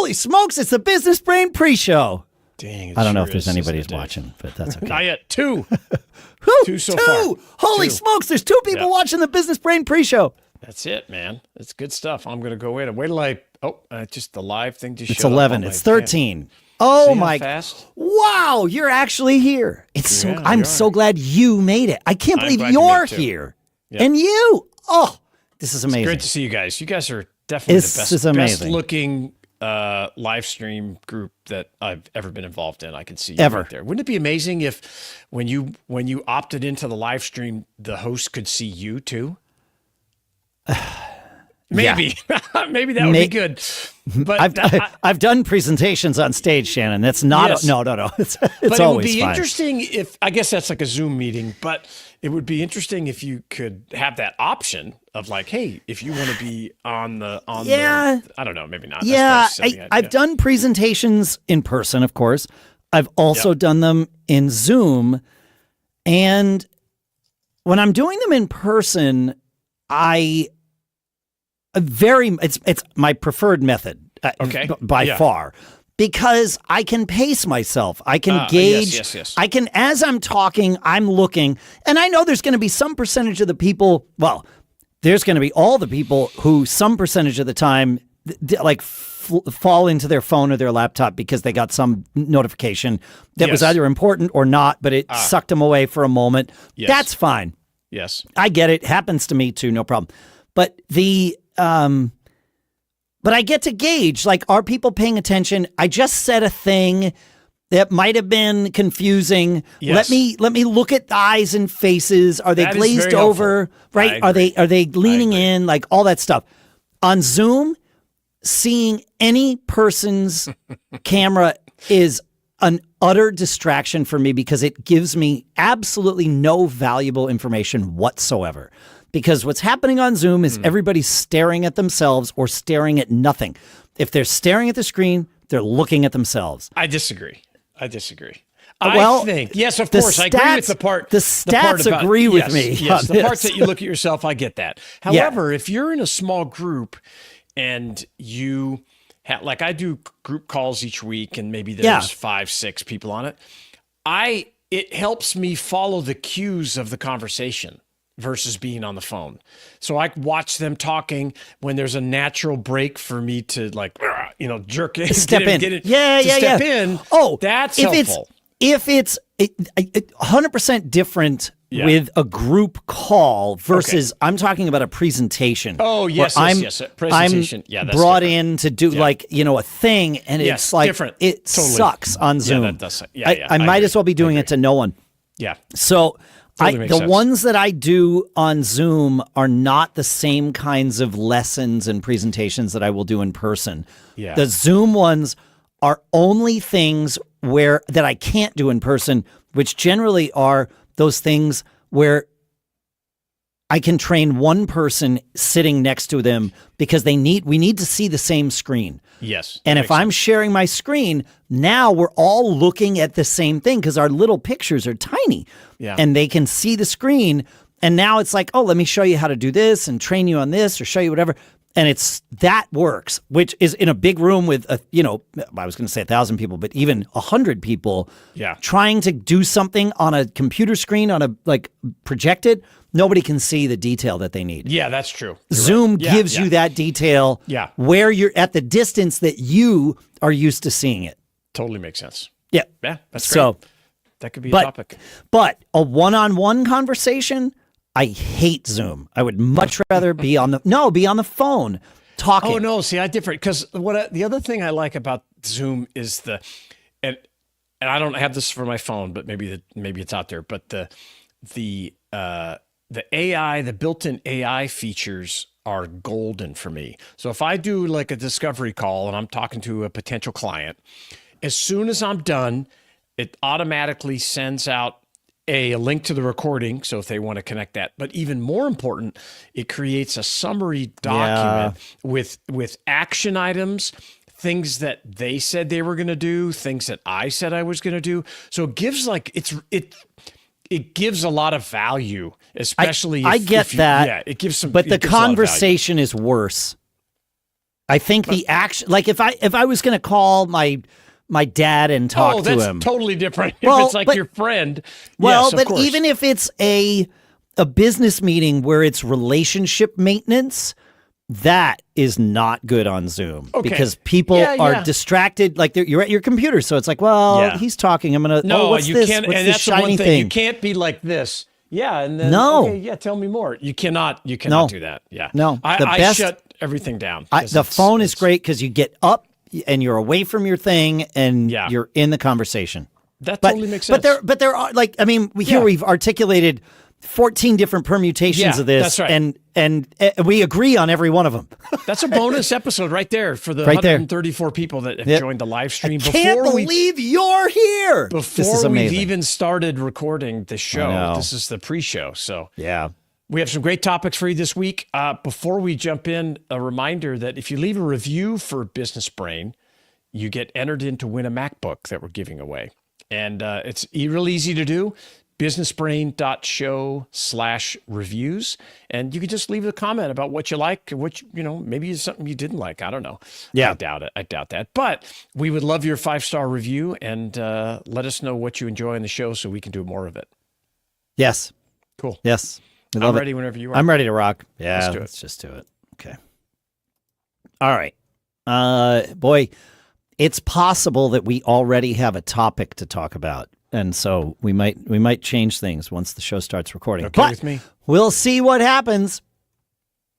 Holy smokes, it's the Business Brain pre-show. Dang, I don't know if there's anybody who's watching, but that's okay. Not yet. Two. Two so two. far. Holy Two. smokes, there's 2 people watching the Business Brain pre-show. That's it, man. It's good stuff. I'm going to go wait till just the live thing just It's showed 11. Up It's 13. Oh See my! how fast? Wow, you're actually here. I'm so glad you made it. I can't believe glad you you're made it too. here. Yeah. And you. Oh, this is amazing. It's great to see you guys. You guys are definitely This the is amazing. best looking live stream group that I've ever been involved in. I can see you Ever. right there. Wouldn't it be amazing if when you opted into the live stream, the host could see you too? Maybe. Maybe that would be good. But I've done presentations on stage, Shannon. That's not Yes. no. It's but it would always be fine. interesting if, I guess that's like a Zoom meeting, but it would be interesting if you could have that option of like, hey, if you want to be on the, I don't know, maybe not. Yeah, That's probably a silly I've idea. done presentations in person, of course. I've also done them in Zoom. And when I'm doing them in person, it's my preferred method by far, because I can pace myself. I can gauge. Yes. I can, as I'm talking, I'm looking, and I know there's going to be some percentage of the people. Well, there's going to be all the people who some percentage of the time fall into their phone or their laptop because they got some notification that was either important or not, but it sucked them away for a moment. Yes. That's fine. Yes. I get it. Happens to me too. No problem. But but I get to gauge, like, are people paying attention? I just said a thing that might have been confusing. Yes. Let me look at the eyes and faces. Are they That is glazed very over? helpful. Right? I Are they agree. leaning in? Like all that stuff. On Zoom, seeing any person's camera is an utter distraction for me because it gives me absolutely no valuable information whatsoever. Because what's happening on Zoom is everybody's staring at themselves or staring at nothing. If they're staring at the screen, they're looking at themselves. I disagree. Well, I think, yes, of the course. I agree with the part. The part stats about, agree with yes, me. Yes, on the part this. that you look at yourself, I get that. However, if you're in a small group and you like I do group calls each week and maybe there's 5, 6 people on it, it helps me follow the cues of the conversation versus being on the phone. So I watch them talking when there's a natural break for me to jerk in, step in. Step in. Oh, that's if helpful. If it's 100% different with a group call versus I'm talking about a presentation. Oh, yes. Presentation. I'm brought in to do a thing, and it's like different. It Totally. sucks on Zoom. Yeah, that does. I might as well be doing it to no one. Yeah. So Totally makes the sense. ones that I do on Zoom are not the same kinds of lessons and presentations that I will do in person. Yeah. The Zoom ones are only things that I can't do in person, which generally are those things where I can train one person sitting next to them because we need to see the same screen. Yes. And if I'm sharing my screen, now we're all looking at the same thing because our little pictures are tiny. Yeah. And they can see the screen. And now it's like, oh, let me show you how to do this and train you on this or show you whatever. And that works, which is in a big room with, I was going to say 1,000 people, but even 100 people trying to do something on a computer screen, on a projected, nobody can see the detail that they need. Yeah, that's true. Zoom gives you that detail where you're at the distance that you are used to seeing it. Totally makes sense. Yeah. Yeah, that's great. So that could be a topic. But a one-on-one conversation, I hate Zoom. I would much rather be on the phone talking. Oh no, see, I different because the other thing I like about Zoom is and I don't have this for my phone, but maybe it's out there. But the AI, the built-in AI features are golden for me. So if I do like a discovery call and I'm talking to a potential client, as soon as I'm done, it automatically sends out a link to the recording, so if they want to connect that. But even more important, it creates a summary document with action items, things that they said they were going to do, things that I said I was going to do. So it gives it gives a lot of value, especially I get that. Yeah, it gives some. But the gives a lot of value. conversation is worse. I think the action, like if I was going to call my dad and talk to him, totally different. Well, if it's like your friend, well, yes, of but course. even if it's a business meeting where it's relationship maintenance, that is not good on Zoom because people are distracted. Like you're at your computer, so it's like, well, he's talking. I'm gonna. No, what's you this? can't. What's And this that's the one shiny thing. thing? You can't be like this. Yeah, and then tell me more. You cannot do that. Yeah, no. I shut everything down. The phone is great because you get up and you're away from your thing and you're in the conversation. That totally makes sense. But there are like we've articulated 14 different permutations of this, that's right. and we agree on every one of them. That's a bonus episode right there for the 134 people that have joined the live stream. I can't believe you're here. Before we've even started recording the show, this is the pre-show. So we have some great topics for you this week. Before we jump in, a reminder that if you leave a review for Business Brain, you get entered in to win a MacBook that we're giving away. And it's real easy to do. businessbrain.show/reviews. And you can just leave a comment about what you like, maybe it's something you didn't like. I don't know. Yeah. I doubt that. But we would love your 5-star review and let us know what you enjoy in the show so we can do more of it. Yes. Cool. Yes. I'm ready whenever you are. I'm ready to rock. Yeah. Let's just do it. Okay. All right. Boy, it's possible that we already have a topic to talk about. And so we might change things once the show starts recording. Okay with me. We'll see what happens.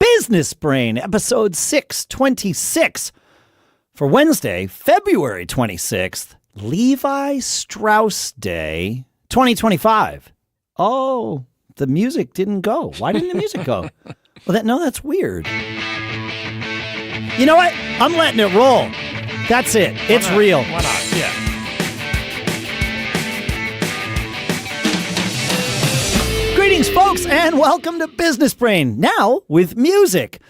Business Brain, episode 626 for Wednesday, February 26th, Levi Strauss Day 2025. Oh, the music didn't go. Why didn't the music go? Well, that's weird. You know what? I'm letting it roll. That's it. It's real. Why not? Yeah. Greetings, folks, and welcome to Business Brain, now with music.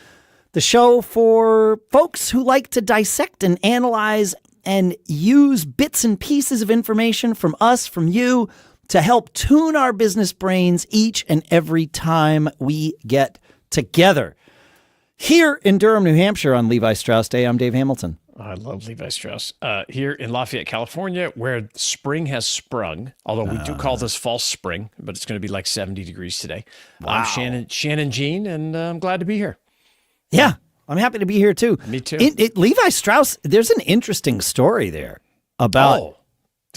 The show for folks who like to dissect and analyze and use bits and pieces of information from us, from you, to help tune our business brains each and every time we get together. Here in Durham, New Hampshire on Levi Strauss Day, I'm Dave Hamilton. I love Levi Strauss. Here in Lafayette, California, where spring has sprung, although we do call this false spring, but it's going to be like 70 degrees today. Wow. I'm Shannon Jean, and I'm glad to be here. Yeah, I'm happy to be here too. Me too. Levi Strauss, there's an interesting story there about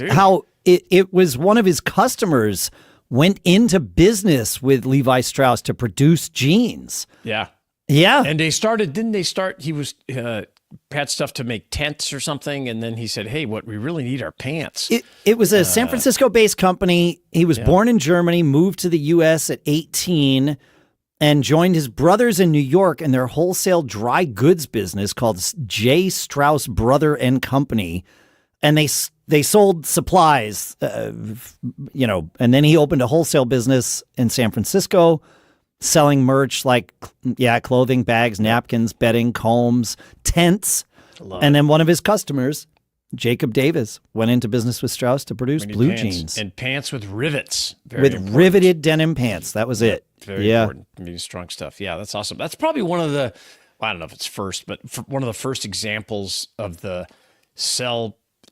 how it was one of his customers went into business with Levi Strauss to produce jeans. Yeah. Yeah. And he was had stuff to make tents or something, and then he said, hey, what we really need are pants. It was a San Francisco-based company. He was born in Germany, moved to the U.S. at 18, and joined his brothers in New York in their wholesale dry goods business called J. Strauss Brother and Company. And they sold supplies, and then he opened a wholesale business in San Francisco, selling merch like, clothing, bags, napkins, bedding, combs, tents. And then one of his customers, Jacob Davis, went into business with Strauss to produce blue jeans. And pants with rivets. Riveted denim pants. That was it. Very important. I mean, strong stuff. Yeah, that's awesome. That's probably one of the, I don't know if it's first, but one of the first examples of the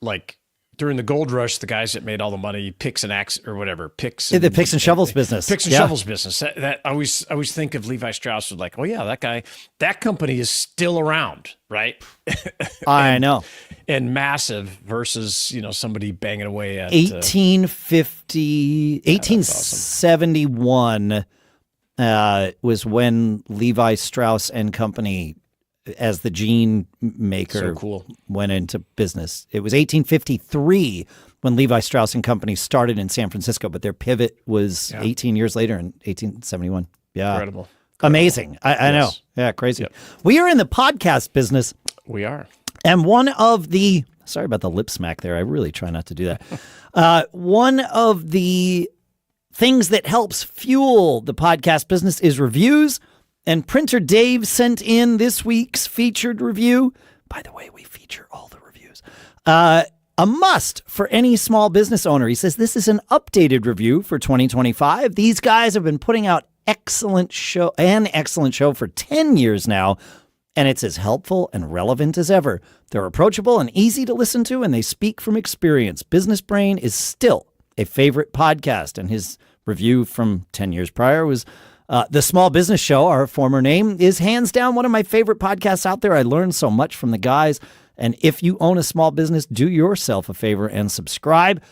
like during the gold rush, the guys that made all the money, picks and axe or whatever, the picks and shovels business. Picks and shovels business. That I always think of Levi Strauss as like, oh yeah, that company is still around, right? I know. And massive versus, somebody banging away at 1871 was when Levi Strauss and Company, as the jean maker, went into business. It was 1853 when Levi Strauss and Company started in San Francisco, but their pivot was 18 years later in 1871. Yeah. Incredible. Amazing. I know. Yeah, crazy. Yep. We are in the podcast business. We are. And one of the, sorry about the lip smack there. I really try not to do that. One of the things that helps fuel the podcast business is reviews. And Printer Dave sent in this week's featured review. By the way, we feature all the reviews. A must for any small business owner. He says, this is an updated review for 2025. These guys have been putting out excellent show for 10 years now. and it's as helpful and relevant as ever. They're approachable and easy to listen to, and they speak from experience. Business Brain is still a favorite podcast, and his review from 10 years prior was The Small Business Show, our former name, is hands down one of my favorite podcasts out there. I learned so much from the guys, and if you own a small business, do yourself a favor and subscribe.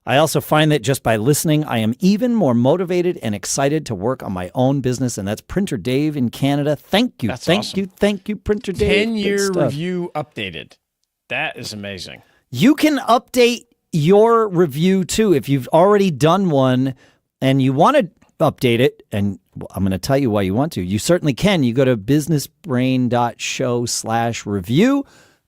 I also find that just by listening, I am even more motivated and excited to work on my own business, and that's Printer Dave in Canada. Thank you. That's thank awesome. you. Thank you, Printer Dave. 10-year review updated. That is amazing. You can update your review too if you've already done one and you want to update it, and I'm going to tell you why you want to. You certainly can. You go to businessbrain.show/review,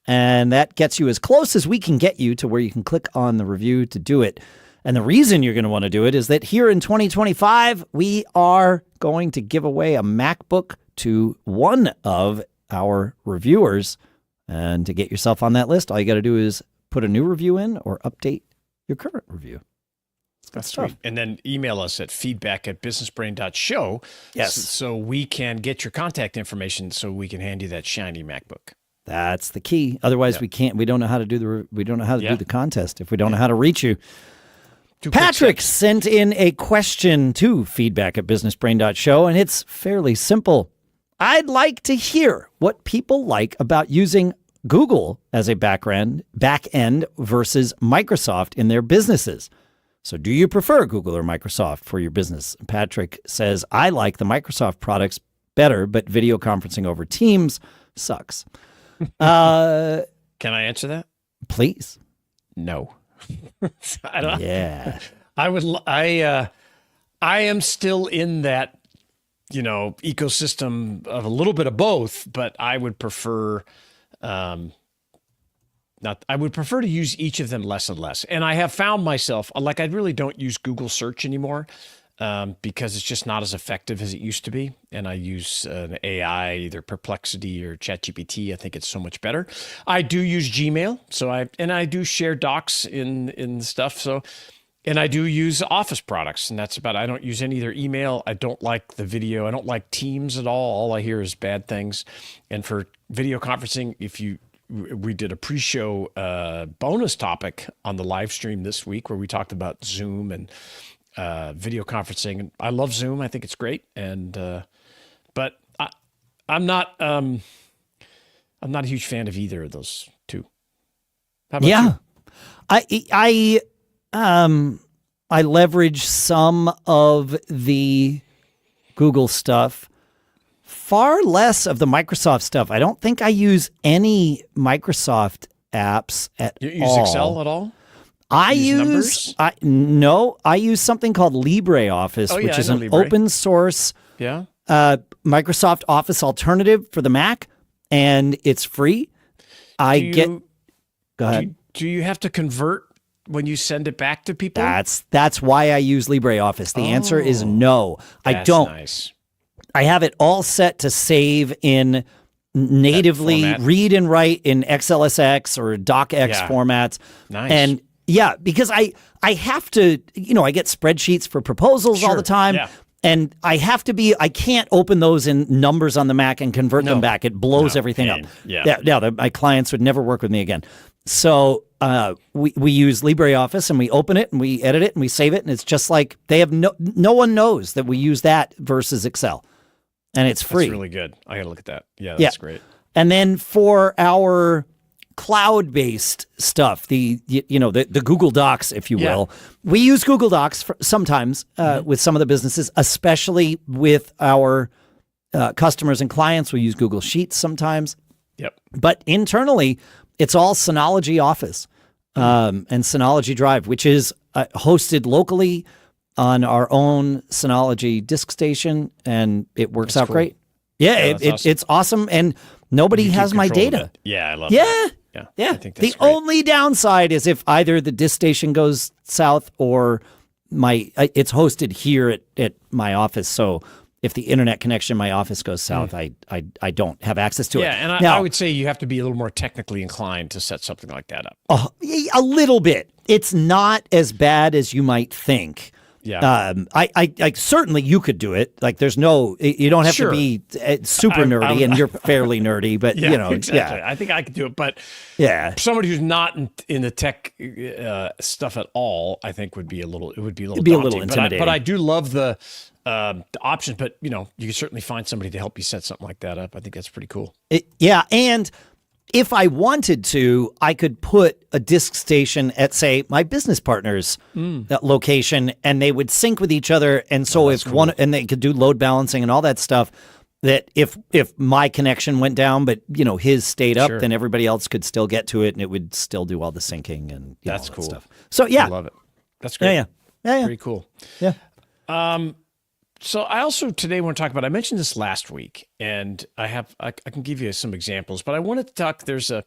and that gets you as close as we can get you to where you can click on the review to do it. And the reason you're going to want to do it is that here in 2025, we are going to give away a MacBook to one of our reviewers. And to get yourself on that list, all you got to do is put a new review in or update your current review. That's sweet. And then email us at feedback@businessbrain.show. Yes. So we can get your contact information so we can hand you that shiny MacBook. That's the key. Otherwise, we don't know how to do the contest if we don't know how to reach you. Patrick sent in a question to feedback@businessbrain.show, and it's fairly simple. I'd like to hear what people like about using Google as a back end versus Microsoft in their businesses. So do you prefer Google or Microsoft for your business? Patrick says, I like the Microsoft products better, but video conferencing over Teams sucks. Can I answer that? Please. No. I don't. Yeah. I am still in that, ecosystem of a little bit of both, but I would prefer I would prefer to use each of them less and less. And I have found myself, I really don't use Google search anymore because it's just not as effective as it used to be. And I use an AI, either Perplexity or ChatGPT. I think it's so much better. I do use Gmail. I do share docs in stuff. And I do use Office products, and that's about it. I don't use any of their email. I don't like the video. I don't like Teams at all. All I hear is bad things. And for video conferencing, we did a pre-show bonus topic on the live stream this week where we talked about Zoom and video conferencing. And I love Zoom. I think it's great. And but I'm not a huge fan of either of those two. How about you? I leverage some of the Google stuff, far less of the Microsoft stuff. I don't think I use any Microsoft apps at all. You use Excel at all? I use something called LibreOffice, which is an open source Microsoft Office alternative for the Mac, and it's free. Go ahead. Do you have to convert when you send it back to people? That's why I use LibreOffice. The answer is no. I don't. Nice. I have it all set to save in natively read and write in XLSX or DocX formats. Nice. And because I have to, I get spreadsheets for proposals all the time. Yeah. And I can't open those in numbers on the Mac and convert them back. It blows everything up. Yeah. My clients would never work with me again. So we use LibreOffice, and we open it and we edit it and we save it. And it's just like they have no one knows that we use that versus Excel. And it's free. That's really good. I got to look at that. Yeah, that's great. And then for our cloud-based stuff, the Google Docs, if you will, we use Google Docs sometimes with some of the businesses, especially with our customers and clients. We use Google Sheets sometimes. Yep. But internally, it's all Synology Office and Synology Drive, which is hosted locally on our own Synology disk station, and it works out great. Yeah, it's awesome, and nobody has my data. Yeah, I love that. Yeah. I think that's the only downside is if either the disk station goes south or it's hosted here at my office, so if the internet connection in my office goes south, I don't have access to it. Yeah, and I would say you have to be a little more technically inclined to set something like that up. A little bit. It's not as bad as you might think. Yeah. I certainly you could do it. Like there's no, you don't have Sure. to be super nerdy, and you're fairly nerdy, but Yeah, you know, exactly. yeah, I think I could do it, but yeah. somebody who's not in the tech stuff at all, I think would be a little It'd be a little daunting. intimidating. But I do love the options. But you know, you can certainly find somebody to help you set something like that up. I think that's pretty cool. Yeah, and if I wanted to, I could put a disk station at, say, my business partner's location, and they would sync with each other. And so if one, and they could do load balancing and all that stuff. That if my connection went down, but you know his stayed up, Sure. then everybody else could still get to it, and it would still do all the syncing and That's all that cool. stuff. So yeah, I love it. That's great. yeah. Pretty cool. Yeah. So I also today want to talk about, I mentioned this last week, and I can give you some examples, but I wanted to talk, there's a,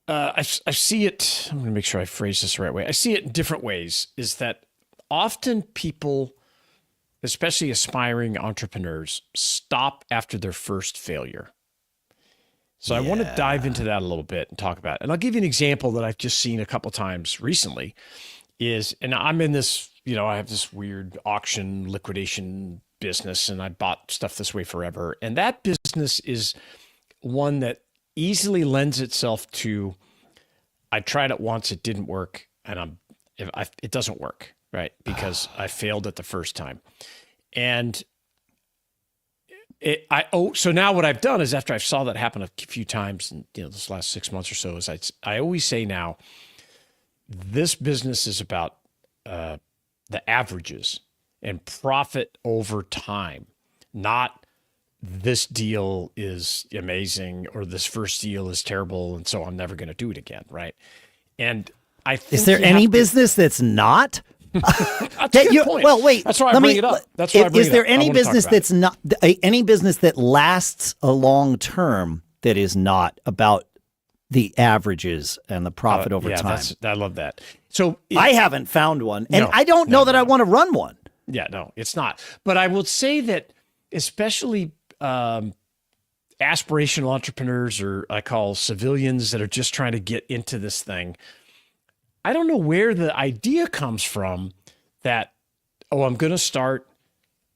I see it, I'm going to make sure I phrase this the right way. I see it in different ways, is that often people, especially aspiring entrepreneurs, stop after their first failure. So I want to dive into that a little bit and talk about it. And I'll give you an example that I've just seen a couple times recently and I'm in this, you know, I have this weird auction liquidation business, and I bought stuff this way forever. And that business is one that easily lends itself to, I tried it once, it didn't work, and it doesn't work, right? Because I failed it the first time. And so now what I've done is, after I saw that happen a few times in this last 6 months or so, is I always say now, this business is about the averages and profit over time, not this deal is amazing or this first deal is terrible, and so I'm never going to do it again, right? And I think, is there any business that's not? That's a good point. Well, wait. That's why I bring it up. That's why I bring it up. Is there any I wanna talk business about that's not any business that lasts a long term that is not about the averages and the profit over time? I love that. So I haven't found one, and No, I don't know that I want to run one. yeah, no, it's not. But I will say that, especially aspirational entrepreneurs, or I call civilians that are just trying to get into this thing, I don't know where the idea comes from that, oh, I'm going to start,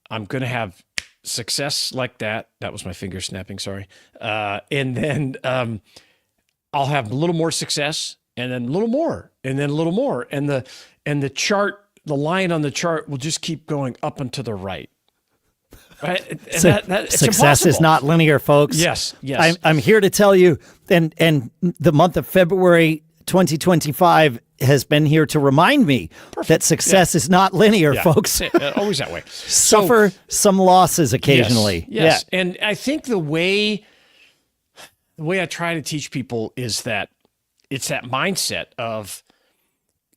I'm going to have success like that. That was my finger snapping, sorry. And then I'll have a little more success, and then a little more, and then a little more. And the chart, the line on the chart will just keep going up and to the right. Right? And it's Success is impossible. not linear, folks. Yes. I'm here to tell you, and the month of February 2025 has been here to remind me that success is not linear, folks. Always that way. Suffer some losses occasionally. Yes. Yeah. And I think the way I try to teach people is that it's that mindset of,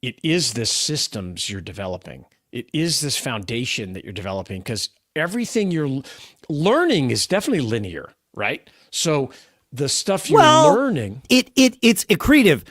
it is this systems you're developing. It is this foundation that you're developing, because everything you're learning is definitely linear, right? So the stuff you're learning, it's accretive.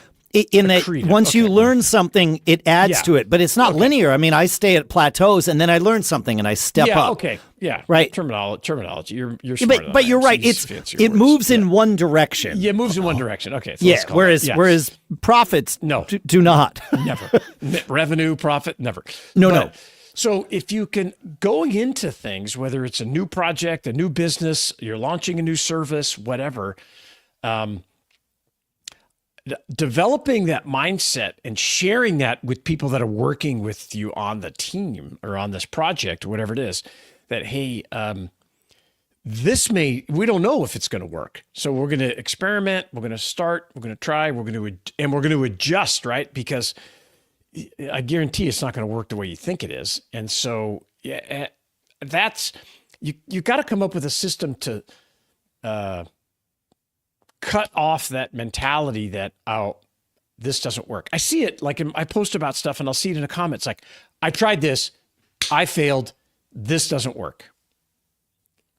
In that once you learn something, it adds to it, but it's not linear. I mean, I stay at plateaus, and then I learn something, and I step up. Okay. Yeah. Right. Terminology. You're smart but you're right. It moves in one direction. Yeah, it moves in one direction. Okay. So yeah. Whereas profits do not. Never. Revenue, profit, never. No. So if you can, going into things, whether it's a new project, a new business, you're launching a new service, whatever, developing that mindset and sharing that with people that are working with you on the team or on this project or whatever it is, that, hey, we don't know if it's going to work. So we're going to experiment, we're going to start, we're going to try, we're going to adjust, right? Because I guarantee it's not going to work the way you think it is. And so that's, you got to come up with a system to cut off that mentality that, oh, this doesn't work. I see it, like I post about stuff, and I'll see it in the comments, like, I tried this, I failed, this doesn't work.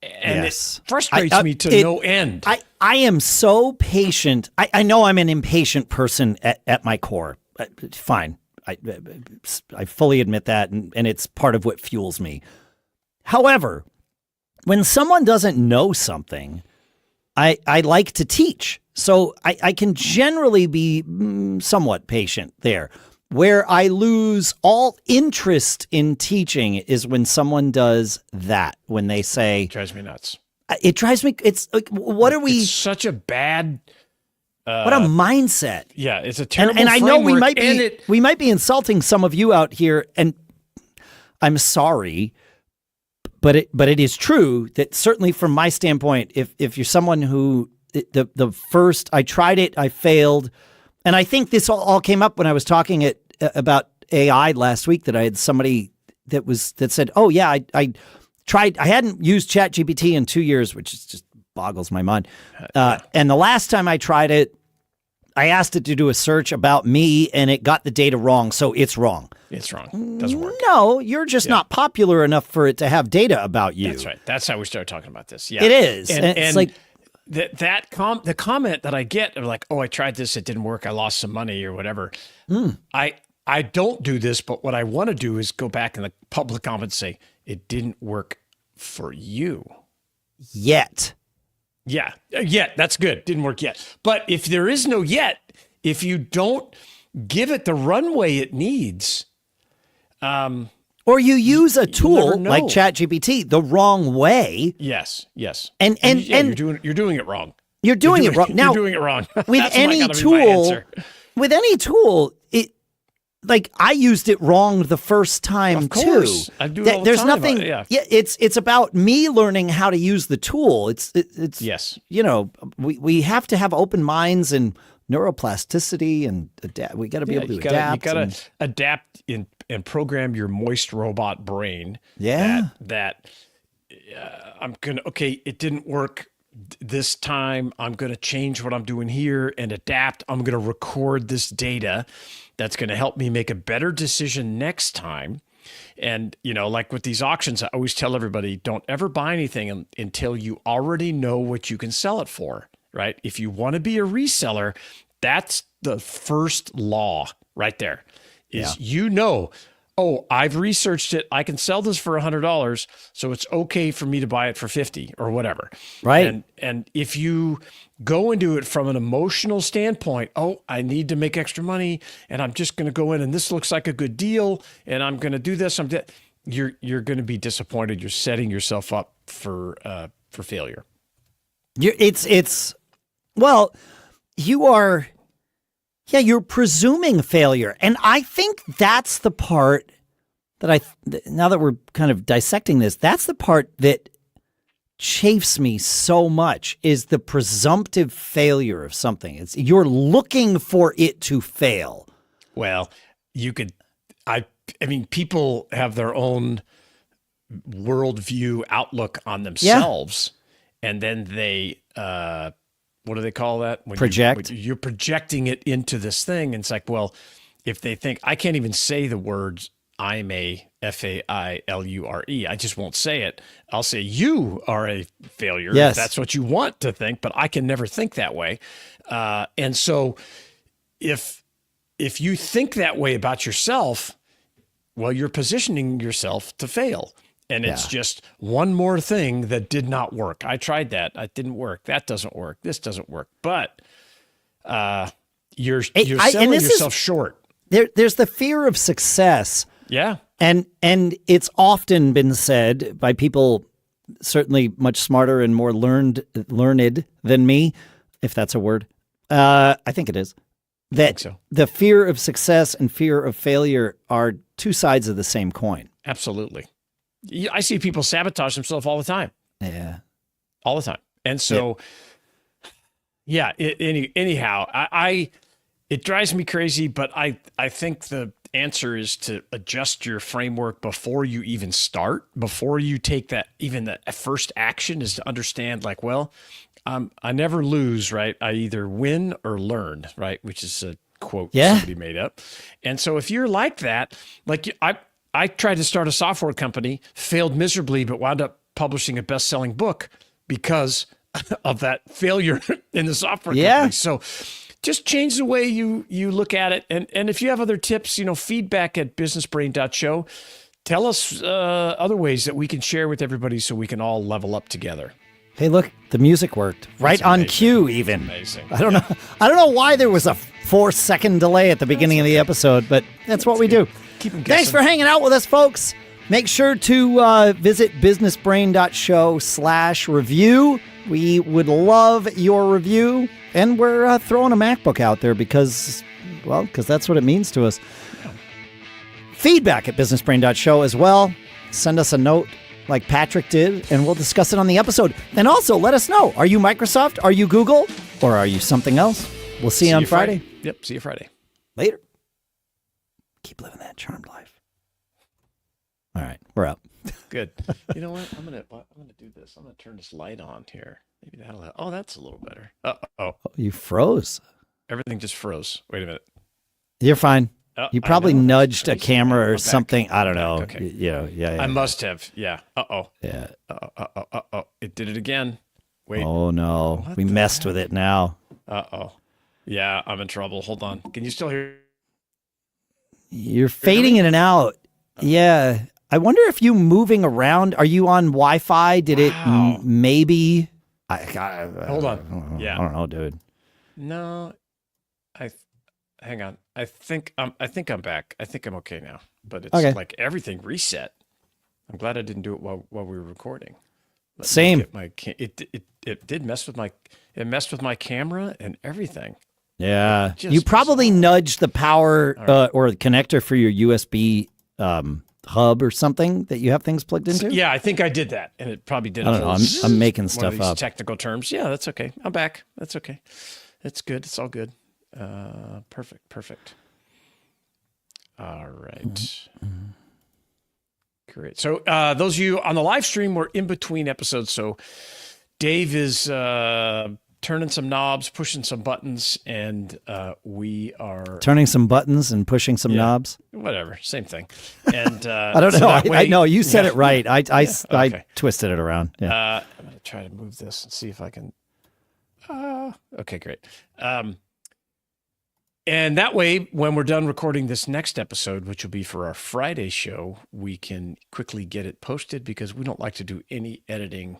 And it frustrates me to no end. I am so patient. I know I'm an impatient person at my core. Fine. I fully admit that, and it's part of what fuels me. However, when someone doesn't know something, I like to teach. So I can generally be somewhat patient there. Where I lose all interest in teaching is when someone does that, when they say, It drives me nuts. it drives me. It's like, what are we? It's such a bad. What a mindset. Yeah, it's a terrible. And I know we framework, might be insulting some of you out here, and I'm sorry, but it is true that certainly from my standpoint, if you're someone who the first I tried it, I failed. And I think this all came up when I was talking about AI last week, that I had somebody that said, "Oh yeah, I tried. I hadn't used ChatGPT in 2 years, which just boggles my mind. And the last time I tried it, I asked it to do a search about me, and it got the data wrong, so it's wrong. It's wrong. Doesn't work. No, you're just not popular enough for it to have data about you. That's right. That's how we started talking about this. Yeah, it is. And it's like the comment that I get are like, "Oh, I tried this, it didn't work. I lost some money or whatever." I don't do this, but what I want to do is go back in the public comments and say it didn't work for you yet. Yeah, that's good. Didn't work yet. But if there is no yet, if you don't give it the runway it needs, or you use a tool like ChatGPT the wrong way. Yes. And you're doing it wrong. You're doing it wrong. Now, you're doing it wrong. With any tool, like I used it wrong the first time of course. too. I do it all the There's time. nothing. It's about me learning how to use the tool. It's yes. You know, we have to have open minds and neuroplasticity and adapt. We got to be able to adapt. You got to adapt and program your moist robot brain. Yeah. That I'm gonna. Okay, it didn't work this time. I'm gonna change what I'm doing here and adapt. I'm gonna record this data. That's going to help me make a better decision next time. And, you know, like with these auctions, I always tell everybody, don't ever buy anything until you already know what you can sell it for, right? If you want to be a reseller, that's the first law right there is, you know, oh, I've researched it. I can sell this for $100. So it's okay for me to buy it for 50 or whatever. Right. And if you go into it from an emotional standpoint, oh, I need to make extra money and I'm just going to go in and this looks like a good deal and I'm going to do this. You're going to be disappointed. You're setting yourself up for failure. You're presuming failure. And I think that's the part that now that we're kind of dissecting this, that's the part that chafes me so much, is the presumptive failure of something. You're looking for it to fail. Well, I mean, people have their own worldview outlook on themselves, and then they, what do they call that? When project. You're projecting it into this thing, and it's like, well, if they think I can't even say the words I'm a failure, I just won't say it. I'll say you are a failure. Yes. If that's what you want to think, but I can never think that way. And so if you think that way about yourself, well, you're positioning yourself to fail. And it's just one more thing that did not work. I tried that. It didn't work. That doesn't work. This doesn't work. But you're selling yourself short. There's the fear of success. Yeah. And it's often been said by people certainly much smarter and more learned than me, if that's a word. I think it is. That the fear of success and fear of failure are two sides of the same coin. Absolutely. I see people sabotage themselves all the time. Yeah. All the time. And so, anyhow, it drives me crazy, but I think the answer is to adjust your framework before you even start, before you take that, even the first action is to understand like, well, I never lose, right? I either win or learn, right? Which is a quote somebody made up. And so if you're like that, like I tried to start a software company, failed miserably, but wound up publishing a best-selling book because of that failure in the software company. So just change the way you look at it. And if you have other tips, feedback at businessbrain.show. Tell us other ways that we can share with everybody so we can all level up together. Hey, look, the music worked right on cue. Even Amazing. I don't know why there was a 4-second delay at the beginning of the episode, but that's what we do. Keep 'em Thanks guessing. for hanging out with us, folks. Make sure to visit businessbrain.show/review. We would love your review, and we're throwing a MacBook out there because that's what it means to us. Feedback at businessbrain.show as well. Send us a note like Patrick did, and we'll discuss it on the episode. And also, let us know, are you Microsoft, are you Google, or are you something else? We'll see you on Friday. Yep, see you Friday. Later. Keep living that charmed life. All right, we're up. Good. You know what? I'm gonna do this. I'm gonna turn this light on here. Maybe that'll help. Oh, that's a little better. Oh, You froze. everything just froze. Wait a minute. You're fine. You probably I know, nudged a crazy. camera or I'm back. something. I don't know. Okay. Yeah. I must have. Yeah. Yeah. It did it again. Wait. Oh no, What we the messed with it now. Yeah, I'm in trouble. Hold on. Can you still hear? You're fading in and out. Yeah. I wonder if you moving around. Are you on Wi-Fi? Did it Wow. maybe? Hold on. Yeah. I don't know, dude. No. Hang on. I think I'm back. I think I'm okay now. But it's Okay. like everything reset. I'm glad I didn't do it while we were recording. Let me Same. get it did mess with my camera and everything. Yeah. Just You probably bizarre. nudged the power or the connector for your USB hub or something that you have things plugged into. Yeah, I think I did that, and it probably did. I don't know. I'm making one stuff of these up. technical terms. Yeah, that's okay. I'm back. That's okay. It's good. It's all good. Perfect. All right. Great. So those of you on the live stream, we're in between episodes. So Dave is turning some knobs, pushing some buttons, and we are Turning some buttons and pushing some knobs. whatever, same thing. And I don't know. so that I way- know you said it right. I okay. twisted it around. Yeah. I'm gonna try to move this and see if I can. Okay, great. And that way, when we're done recording this next episode, which will be for our Friday show, we can quickly get it posted because we don't like to do any editing.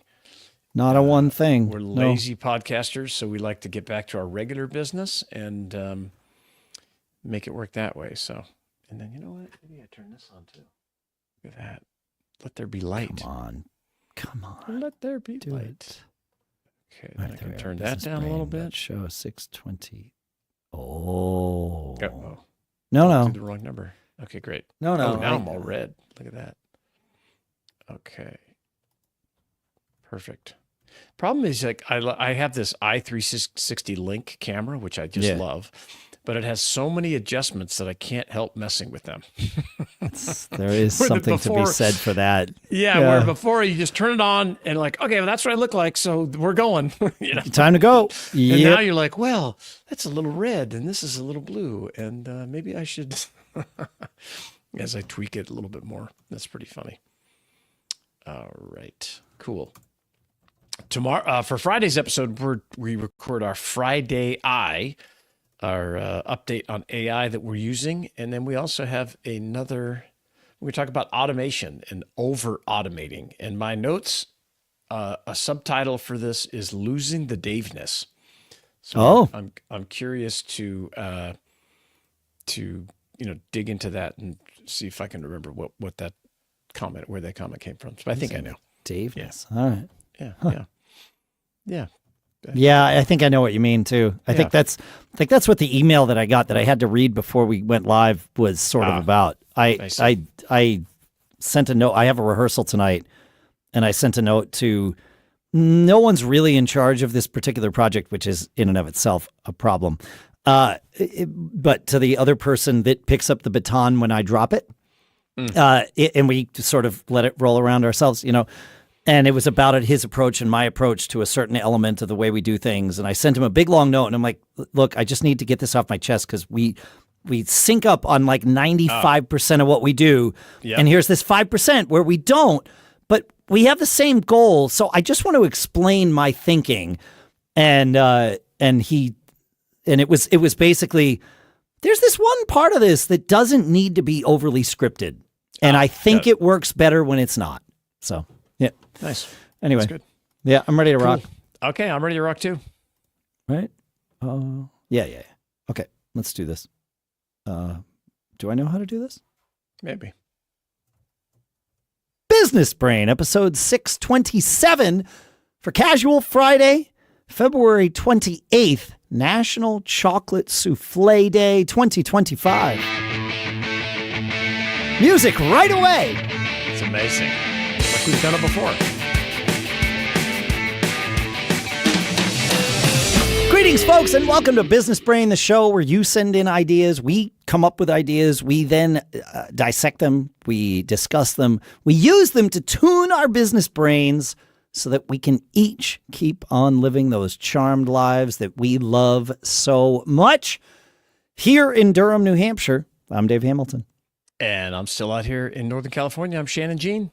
Not a one thing. We're No. lazy podcasters, so we like to get back to our regular business and make it work that way. So, and then you know what? Maybe I turn this on too. Look at that. Let there be light. Come on. Let there be Do light. it. Okay, All then right, I can there we turn are. that Business down a little Brain bit. Show 620. Oh. Uh-oh. No. Did the wrong number. Okay, great. No. Oh, now I'm all red. Look at that. Okay. Perfect. Problem is, like, I have this i360 Link camera, which I just love, but it has so many adjustments that I can't help messing with them. There is Where the something to be before- said for that. Yeah, where before you just turn it on and like, okay, well, that's what I look like, so we're going. You know? Time to go. And now Yep. you're like, well, that's a little red and this is a little blue, and maybe I should, as I tweak it a little bit more. That's pretty funny. All right, cool. Tomorrow, for Friday's episode, we record our Friday our update on AI that we're using, and then we also have another. We talk about automation and over automating. And my notes, a subtitle for this is "Losing the Daveness." So I'm curious to dig into that and see if I can remember where that comment came from. But I think I know. Daveness. All right. Yeah. Yeah, I think I know what you mean too. I think that's what the email that I got that I had to read before we went live was sort of about. I sent a note. I have a rehearsal tonight, and I sent a note to. No one's really in charge of this particular project, which is in and of itself a problem. But to the other person that picks up the baton when I drop it, and we sort of let it roll around ourselves, And it was about his approach and my approach to a certain element of the way we do things. And I sent him a big long note, and I'm like, look, I just need to get this off my chest because we sync up on like 95% of what we do. Yep. And here's this 5% where we don't, but we have the same goal. So I just want to explain my thinking. And it was basically, there's this one part of this that doesn't need to be overly scripted. And I think it works better when it's not. So. Yeah. Nice. Anyway, That's good. Yeah, I'm ready to rock. Okay, I'm ready to rock too. Right? Yeah. Okay, let's do this. Do I know how to do this? Maybe. Business Brain, episode 627 for Casual Friday, February 28th, National Chocolate Souffle Day 2025. Music right away. It's amazing. Like we've done it before. Greetings, folks, and welcome to Business Brain, the show where you send in ideas, we come up with ideas, we then dissect them, we discuss them, we use them to tune our business brains so that we can each keep on living those charmed lives that we love so much. Here in Durham, New Hampshire, I'm Dave Hamilton. And I'm still out here in Northern California. I'm Shannon Jean.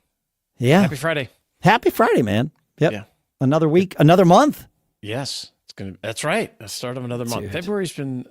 Yeah. Happy Friday. Happy Friday, man. Yep. Yeah. Another week, another month. Yes. That's right. The start of another month. Dude. February's been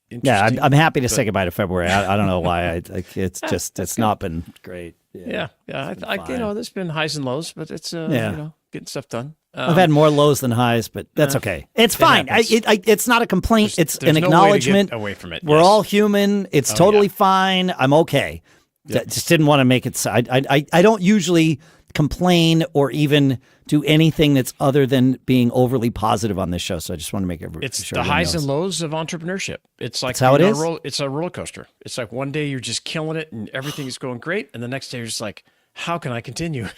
interesting. Yeah, I'm happy to say goodbye to February. I don't know why. It's not been great. Yeah. There's been highs and lows, but it's getting stuff done. I've had more lows than highs, but that's okay. It's fine. It's not a complaint. It's an acknowledgement. No way to get away from it. We're all human. It's totally fine. I'm okay. Yep. Just didn't want to make it. I don't usually complain or even do anything that's other than being overly positive on this show. So I just want to make it. It's the highs and lows of entrepreneurship. It's like that's how it is. It's a roller coaster. It's like one day you're just killing it and everything is going great, and the next day you're just like, how can I continue?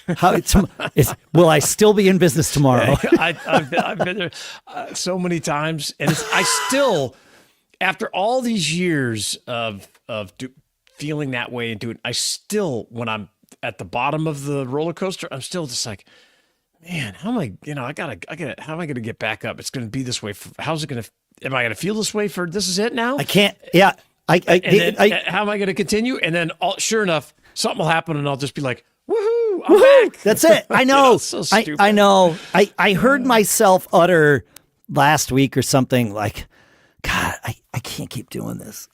Will I still be in business tomorrow? I've been there so many times, and I still, after all these years of feeling that way and doing, I still, when I'm at the bottom of the roller coaster, I'm still just like, man, how am I? How am I going to get back up? It's going to be this way. How's it going to? Am I going to feel this way for? This is it now. I can't. Yeah. How am I going to continue? And then, sure enough, something will happen, and I'll just be like, "Woohoo! I'm back!" That's it. I know. So stupid. I know. I heard myself utter last week or something like, God, I can't keep doing this.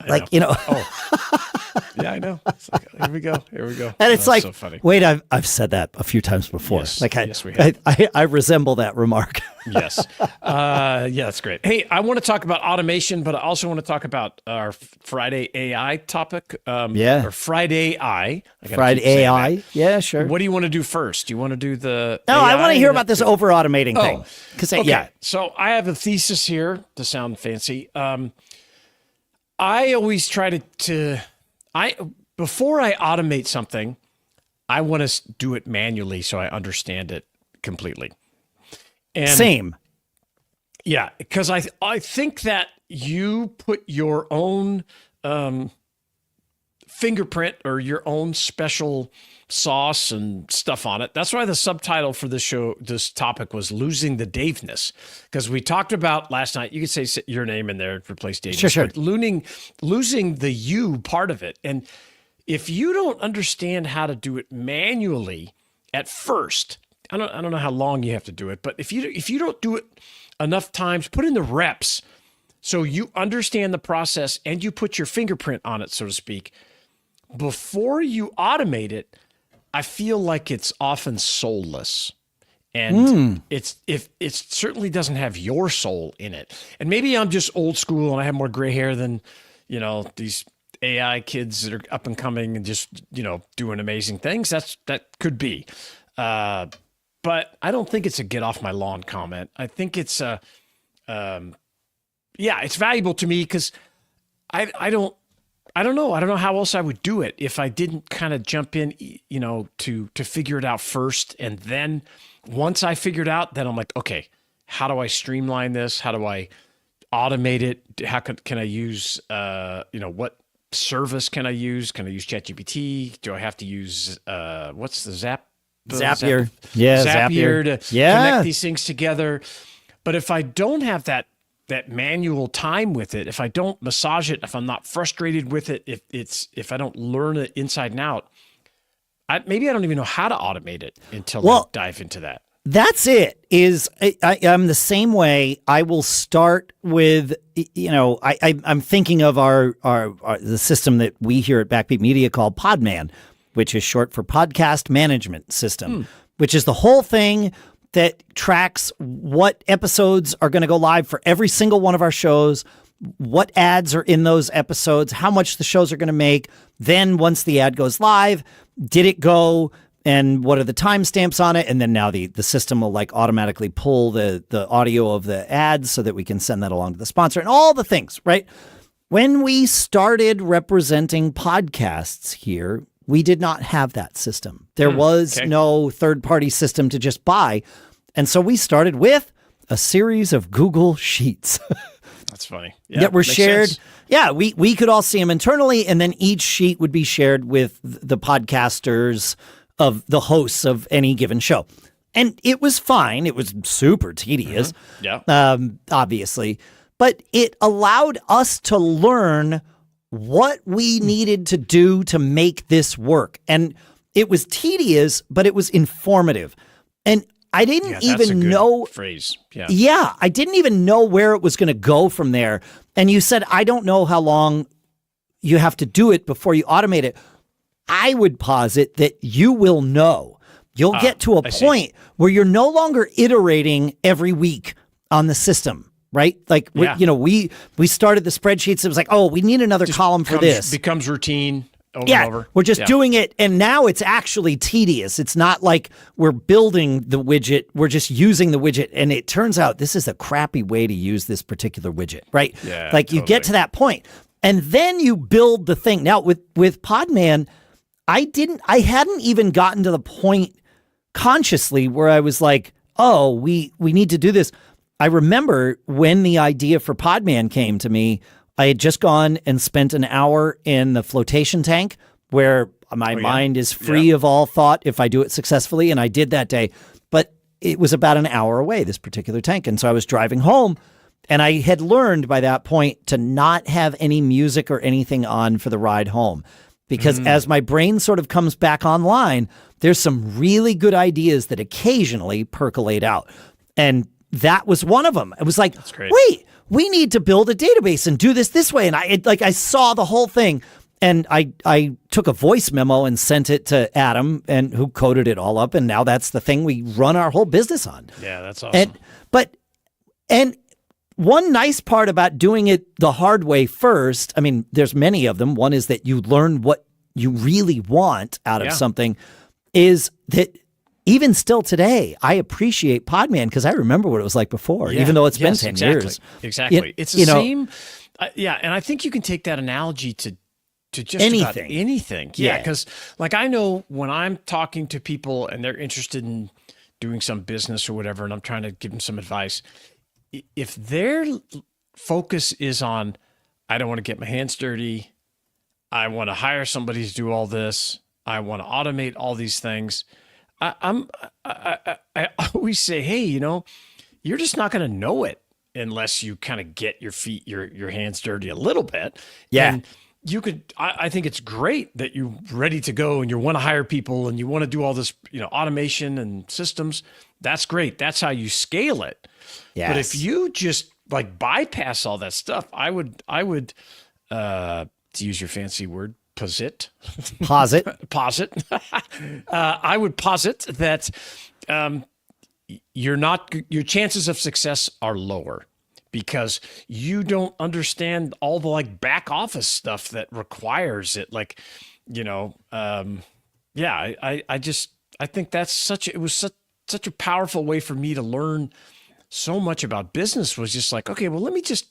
Yeah, I know. It's like, here we go. And it's like, so funny. Wait, I've said that a few times before. Yes, yes, we have. I resemble that remark. Yes. That's great. Hey, I want to talk about automation, but I also want to talk about our Friday AI topic. Or Friday AI. Friday AI. Yeah, sure. What do you want to do first? Do you want to do the No, AI? I want to hear about this over-automating thing. Okay. So I have a thesis here to sound fancy. I always try before I automate something, I want to do it manually so I understand it completely. And same. Yeah, because I think that you put your own fingerprint or your own special sauce and stuff on it. That's why the subtitle for this topic was Losing the Daveness, because we talked about last night, you could say your name in there, replace Daveness, sure. but losing the you part of it. And if you don't understand how to do it manually at first, I don't know how long you have to do it, but if you don't do it enough times, put in the reps so you understand the process and you put your fingerprint on it, so to speak, before you automate it, I feel like it's often soulless, and it certainly doesn't have your soul in it. And maybe I'm just old school and I have more gray hair than, these AI kids that are up and coming and just, doing amazing things. That could be. But I don't think it's a get off my lawn comment. I think it's it's valuable to me because I don't know. I don't know how else I would do it if I didn't kind of jump in, to figure it out first. And then once I figured out, then I'm like, okay, how do I streamline this? How do I automate it? How can I use, what service can I use? Can I use ChatGPT? Do I have to use, what's the Zapier? Zapier to connect these things together. But if I don't have that manual time with it, if I don't massage it, if I'm not frustrated with it, if I don't learn it inside and out, maybe I don't even know how to automate it until I dive into that. That's it. I'm the same way. I will start with, I'm thinking of the system that we here at Backbeat Media call Podman, which is short for Podcast Management System, which is the whole thing that tracks what episodes are going to go live for every single one of our shows, what ads are in those episodes, how much the shows are going to make. Then once the ad goes live, did it go and what are the timestamps on it? And then now the system will like automatically pull the audio of the ads so that we can send that along to the sponsor and all the things, right? When we started representing podcasts here, we did not have that system. There was no third-party system to just buy. And so we started with a series of Google Sheets. That's funny. Yeah, that were shared. Sense. Yeah, we could all see them internally, and then each sheet would be shared with the podcasters of the hosts of any given show. And it was fine. It was super tedious, obviously. But it allowed us to learn what we needed to do to make this work. And it was tedious, but it was informative. And I didn't even know phrase. Yeah, I didn't even know where it was going to go from there. And you said, I don't know how long you have to do it before you automate it. I would posit that you will know. You'll get to a point where you're no longer iterating every week on the system. Right? Like, we started the spreadsheets. It was like, oh, we need another column for this. Becomes routine over and over. We're just doing it. And now it's actually tedious. It's not like we're building the widget. We're just using the widget. And it turns out this is a crappy way to use this particular widget, right? Yeah, like you get to that point and then you build the thing. Now with Podman, I hadn't even gotten to the point consciously where I was like, oh, we need to do this. I remember when the idea for Podman came to me, I had just gone and spent an hour in the flotation tank where my mind is free of all thought if I do it successfully. And I did that day, but it was about an hour away, this particular tank. And so I was driving home and I had learned by that point to not have any music or anything on for the ride home. Because as my brain sort of comes back online, there's some really good ideas that occasionally percolate out. And that was one of them. It was like, wait, we need to build a database and do this way. And I saw the whole thing and I took a voice memo and sent it to Adam and who coded it all up. And now that's the thing we run our whole business on. Yeah, that's awesome. And one nice part about doing it the hard way first, I mean, there's many of them. One is that you learn what you really want out of something is that even still today, I appreciate Podman because I remember what it was like before, even though it's been 10 years. Exactly. It's the same. And I think you can take that analogy to just about anything. Yeah, because like I know when I'm talking to people and they're interested in doing some business or whatever, and I'm trying to give them some advice, if their focus is on, I don't want to get my hands dirty, I want to hire somebody to do all this, I want to automate all these things, I always say, hey, you're just not going to know it unless you kind of get your hands dirty a little bit. Yeah. And you could, I think it's great that you're ready to go and you want to hire people and you want to do all this, automation and systems. That's great. That's how you scale it. Yes. But if you just like bypass all that stuff, I would, to use your fancy word, posit. I would posit that your chances of success are lower because you don't understand all the like back office stuff that requires it. Like, I think that's it was such a powerful way for me to learn so much about business. Was just like, okay, well, let me just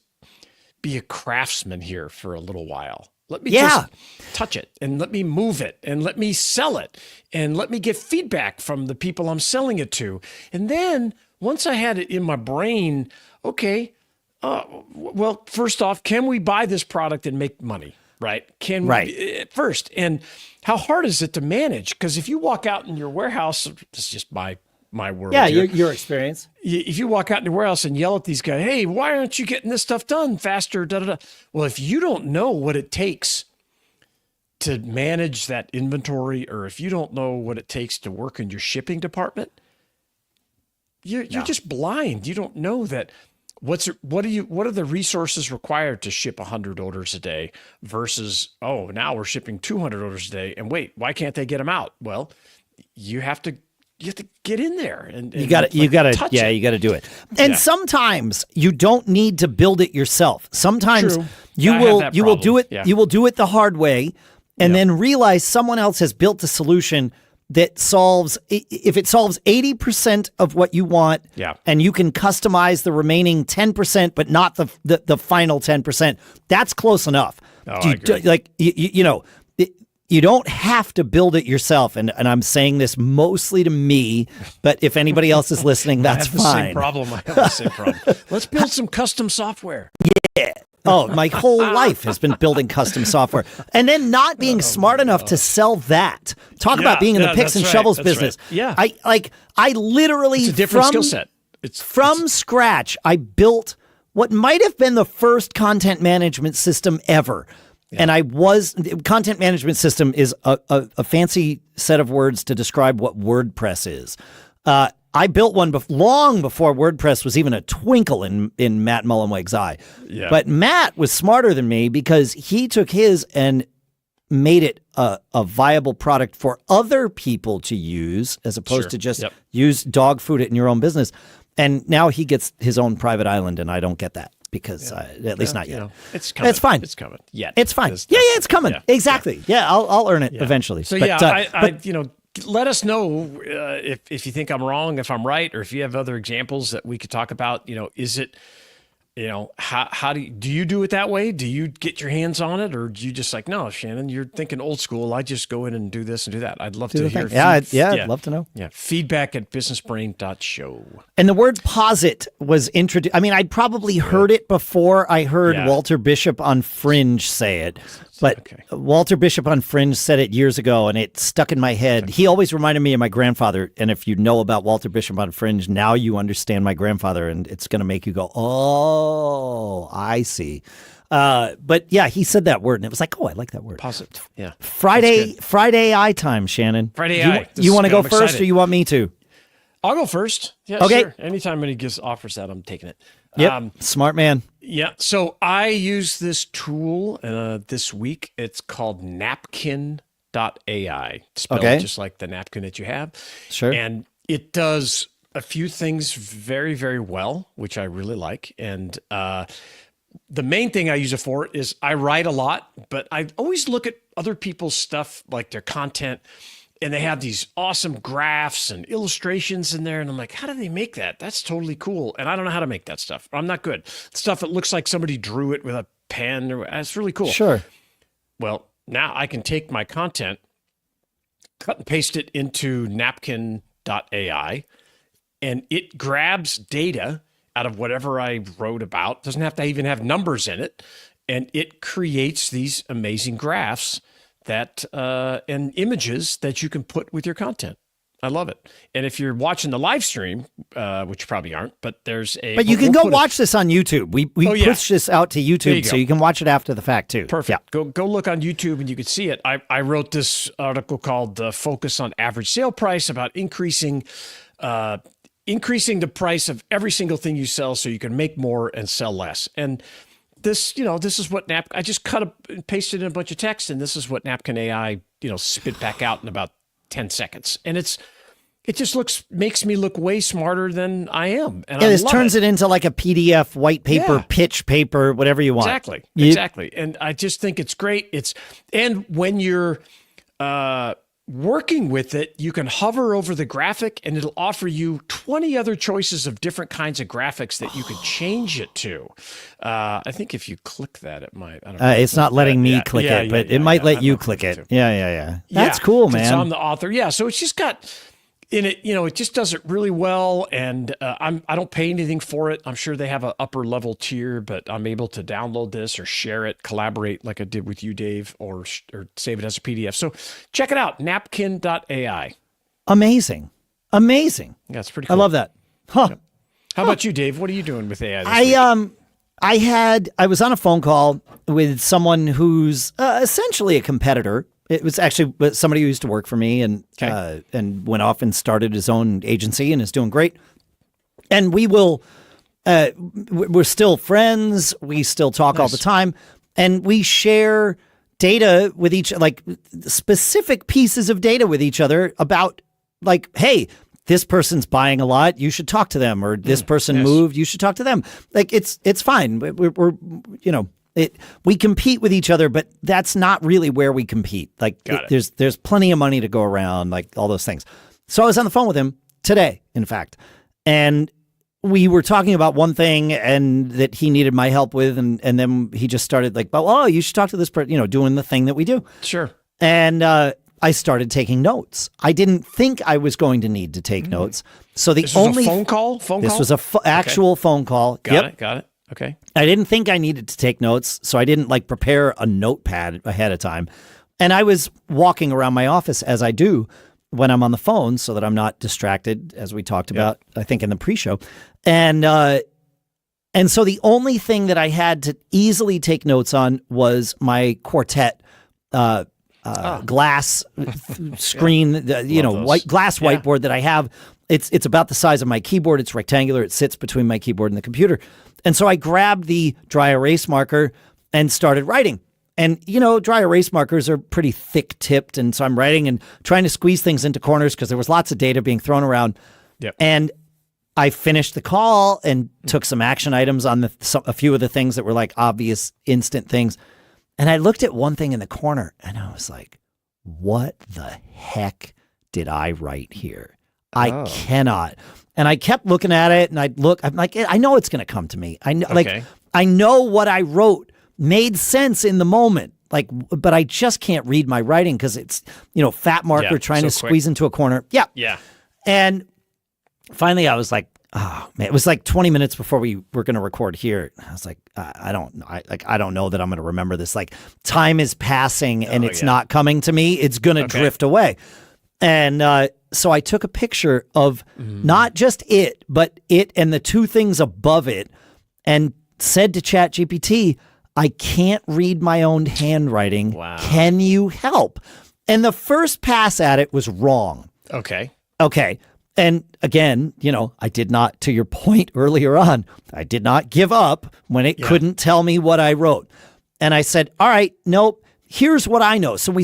be a craftsman here for a little while. Let me just touch it and let me move it and let me sell it and let me get feedback from the people I'm selling it to. And then once I had it in my brain, okay, well, first off, can we buy this product and make money? Right? Can we first? And how hard is it to manage? Because if you walk out in your warehouse, this is just my world. Yeah, your experience. If you walk out in your warehouse and yell at these guys, hey, why aren't you getting this stuff done faster? Da, da, da. Well, if you don't know what it takes to manage that inventory, or if you don't know what it takes to work in your shipping department, you're just blind. You don't know that. What are the resources required to ship 100 orders a day versus, now we're shipping 200 orders a day. And wait, why can't they get them out? Well, you have to get in there and you got to touch it. you got to do it. And sometimes you don't need to build it yourself. Sometimes True. you I will have that you will problem. do it Yeah. you will do it the hard way and then realize someone else has built a solution that solves, if it solves 80% of what you want, and you can customize the remaining 10%, but not the final 10%, that's close enough. I agree. Like, you don't have to build it yourself. And I'm saying this mostly to me, but if anybody else is listening, that's fine. I have the same problem. Let's build some custom software. Yeah. Oh, my whole life has been building custom software and then not being smart enough to sell that. Talk about being in the picks and shovels business. Right. Yeah. I literally, it's a different skill set. From scratch, I built what might have been the first content management system ever. Yeah. And content management system is a fancy set of words to describe what WordPress is. I built one long before WordPress was even a twinkle in Matt Mullenweg's eye. Yeah. But Matt was smarter than me because he took his and made it a viable product for other people to use as opposed to just use dog food it in your own business. And now he gets his own private island, and I don't get that because at least not yet. It's coming. It's fine. It's coming. Yeah. It's fine. Yeah, it's coming. Yeah. Exactly. Yeah, I'll earn it eventually. So let us know if you think I'm wrong, if I'm right, or if you have other examples that we could talk about. Is it, how do you do it that way? Do you get your hands on it, or do you just like, no, Shannon, you're thinking old school. I just go in and do this and do that. I'd love to hear. I'd love to know. Yeah, feedback@businessbrain.show. And the word posit was introduced. I mean, I'd probably heard it before I heard Walter Bishop on Fringe say it. But Walter Bishop on Fringe said it years ago, and it stuck in my head. He always reminded me of my grandfather. And if you know about Walter Bishop on Fringe, now you understand my grandfather, and it's going to make you go, oh, I see. But yeah, he said that word, and it was like, oh, I like that word. Positive. Yeah. Friday eye time, Shannon. Friday eye. You want to go first, excited. Or you want me to? I'll go first. Yeah, okay. Sure. Anytime anybody offers that, I'm taking it. Yep. Smart man. Yeah. So I use this tool this week. It's called napkin.ai. Spelled just like the napkin that you have. Sure. And it does a few things very, very well, which I really like. And the main thing I use it for is I write a lot, but I always look at other people's stuff, like their content, and they have these awesome graphs and illustrations in there. And I'm like, how do they make that? That's totally cool. And I don't know how to make that stuff. I'm not good. Stuff that looks like somebody drew it with a pen. It's really cool. Sure. Well, now I can take my content, cut and paste it into napkin.ai, and it grabs data out of whatever I wrote about. Doesn't have to even have numbers in it. And it creates these amazing graphs that and images that you can put with your content. I love it. And if you're watching the live stream, which you probably aren't, but there's a... But you can go watch this on YouTube. We push this out to YouTube, so you can watch it after the fact, too. Perfect. Yeah. Go look on YouTube, and you can see it. I wrote this article called Focus on Average Sale Price, about increasing the price of every single thing you sell so you can make more and sell less. And this is what I just cut and pasted in a bunch of text, and this is what Napkin AI, spit back out in about 10 seconds. And it just makes me look way smarter than I am. And this turns it into like a PDF, white paper, pitch paper, whatever you want. Exactly. And I just think it's great. And when you're working with it, you can hover over the graphic and it'll offer you 20 other choices of different kinds of graphics that you could change it to. I think if you click that, it might. I don't know. It's not letting me click it, but it might let you click it. Yeah. That's cool, man. So I'm the author. Yeah. So it's just got in it, it just does it really well. And I don't pay anything for it. I'm sure they have an upper level tier, but I'm able to download this or share it, collaborate like I did with you, Dave, or save it as a PDF. So check it out, napkin.ai. Amazing. Yeah, it's pretty cool. I love that. Huh. Yep. How about you, Dave? What are you doing with AI this week? I was on a phone call with someone who's essentially a competitor. It was actually somebody who used to work for me and went off and started his own agency and is doing great. And we're still friends. We still talk all the time, and we share data with specific pieces of data with each other about like, hey, this person's buying a lot, you should talk to them, or this person moved, you should talk to them. Like it's fine. We're we compete with each other, but that's not really where we compete. Like there's plenty of money to go around, like all those things. So I was on the phone with him today, in fact, and we were talking about one thing and that he needed my help with, and then he just started like, oh, you should talk to this person, doing the thing that we do. Sure. And I started taking notes. I didn't think I was going to need to take notes. So this was a phone call? This was a actual phone call. Got it. Okay. I didn't think I needed to take notes, so I didn't like prepare a notepad ahead of time. And I was walking around my office as I do when I'm on the phone so that I'm not distracted, as we talked about, I think, in the pre-show. And so the only thing that I had to easily take notes on was my quartet glass screen, glass whiteboard that I have. It's about the size of my keyboard. It's rectangular. It sits between my keyboard and the computer. And so I grabbed the dry erase marker and started writing. And, dry erase markers are pretty thick tipped. And so I'm writing and trying to squeeze things into corners because there was lots of data being thrown around. Yep. And I finished the call and took some action items on a few of the things that were like obvious instant things. And I looked at one thing in the corner and I was like, what the heck did I write here? I cannot. And I kept looking at it and I'm like, I know it's going to come to me. I know, I know what I wrote made sense in the moment. Like, but I just can't read my writing because it's, fat marker trying to squeeze into a corner. Yeah. Yeah. And finally I was like, oh man, it was like 20 minutes before we were going to record here. I was like, I don't know that I'm going to remember this. Like time is passing and it's not coming to me. It's going to drift away. And so I took a picture of not just it, but it and the two things above it and said to ChatGPT, I can't read my own handwriting. Wow. Can you help? And the first pass at it was wrong. Okay. And again, I did not, to your point earlier on, I did not give up when it couldn't tell me what I wrote. And I said, all right, nope, here's what I know. So I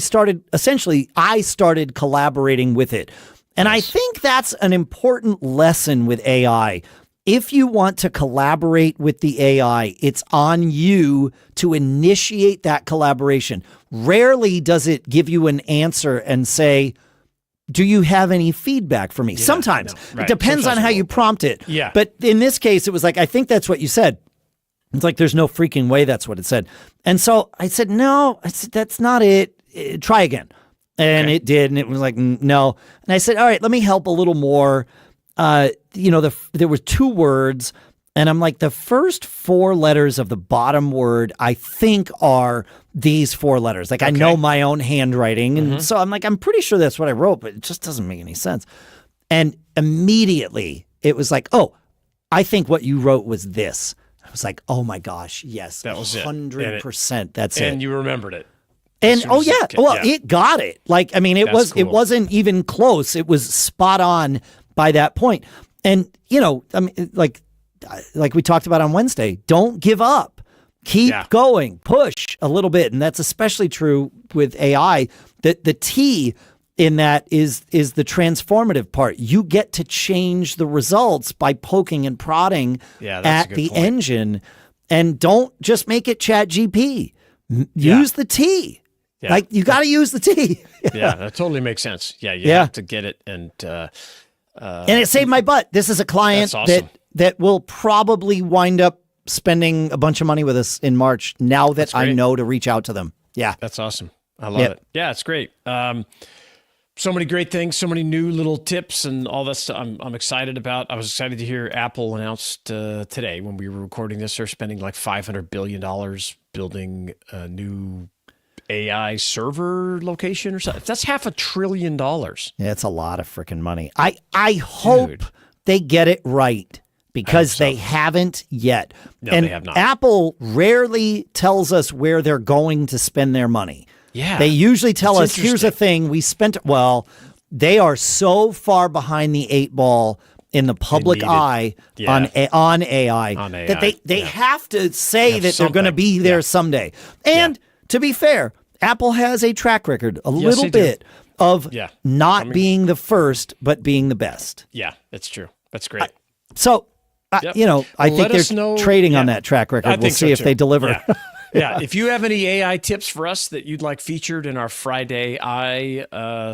started collaborating with it. And I think that's an important lesson with AI. If you want to collaborate with the AI, it's on you to initiate that collaboration. Rarely does it give you an answer and say, do you have any feedback for me? Sometimes. It depends on how you prompt it. Yeah. But in this case, it was like, I think that's what you said. It's like, there's no freaking way that's what it said. And so I said, no, that's not it. Try again. And it did. And it was like, no. And I said, all right, let me help a little more. There were two words. And I'm like, the first four letters of the bottom word, I think, are these four letters. Like, I know my own handwriting. And so I'm like, I'm pretty sure that's what I wrote, but it just doesn't make any sense. And immediately it was like, oh, I think what you wrote was this. I was like, oh my gosh, yes. That was 100%. That's it. And you remembered it. And it got it. Like, I mean, it wasn't even close. It was spot on by that point. And, I mean, like we talked about on Wednesday, don't give up. Keep going, push a little bit. And that's especially true with AI. That the T in that is the transformative part. You get to change the results by poking and prodding at the engine. And don't just make it Chat Use the T. Yeah. Like, you got to use the T. Yeah, that totally makes sense. Yeah, you have to get it. And it saved my butt. This is a client that will probably wind up spending a bunch of money with us in March now that I know to reach out to them. Yeah. That's awesome. I love it. Yeah, it's great. So many great things, so many new little tips and all that stuff I'm excited about. I was excited to hear Apple announced today when we were recording this, they're spending like $500 billion building a new AI server location or something. That's $500 billion. Yeah, it's a lot of freaking money. I hope they get it right because they haven't yet. No, and they have not. Apple rarely tells us where they're going to spend their money. Yeah. They usually tell us, here's a thing we spent. Well, they are so far behind the 8 ball in the public eye on AI that they have to say that they're going to be there someday. And to be fair, Apple has a track record, a little bit of Yeah. not being the first, but being the best. Yeah, that's true. That's great. So, Yep. you know, I think Let us they're know- trading on yeah. that track I record. We'll think so, see if too. they deliver. Yeah. Yeah. If you have any AI tips for us that you'd like featured in our Friday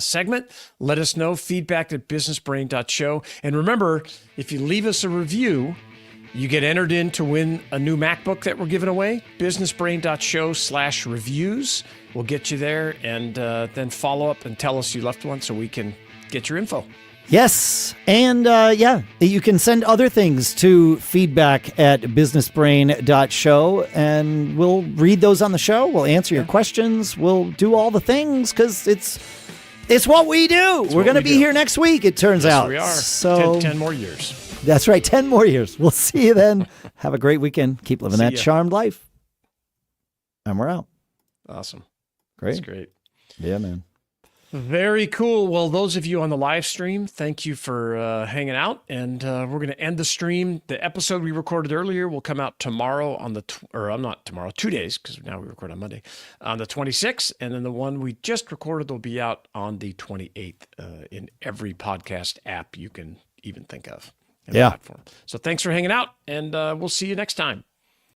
segment, let us know. Feedback at businessbrain.show. And remember, if you leave us a review, you get entered in to win a new MacBook that we're giving away. businessbrain.show/reviews. We'll get you there, and then follow up and tell us you left one so we can get your info. Yes. And you can send other things to feedback at businessbrain.show, and we'll read those on the show. We'll answer your questions. We'll do all the things because it's what we do. We're going to be here next week, it turns out. We are. So 10 more years. That's right. 10 more years. We'll see you then. Have a great weekend. Keep living that ya. charmed life. And we're out. Awesome. Great. That's great. Yeah, man. Very cool. Well, those of you on the live stream, thank you for hanging out. And we're going to end the stream. The episode we recorded earlier will come out tomorrow on the, not tomorrow, 2 days, because now we record on Monday, on the 26th. And then the one we just recorded will be out on the 28th in every podcast app you can even think of. Yeah. Platform. So thanks for hanging out, and we'll see you next time.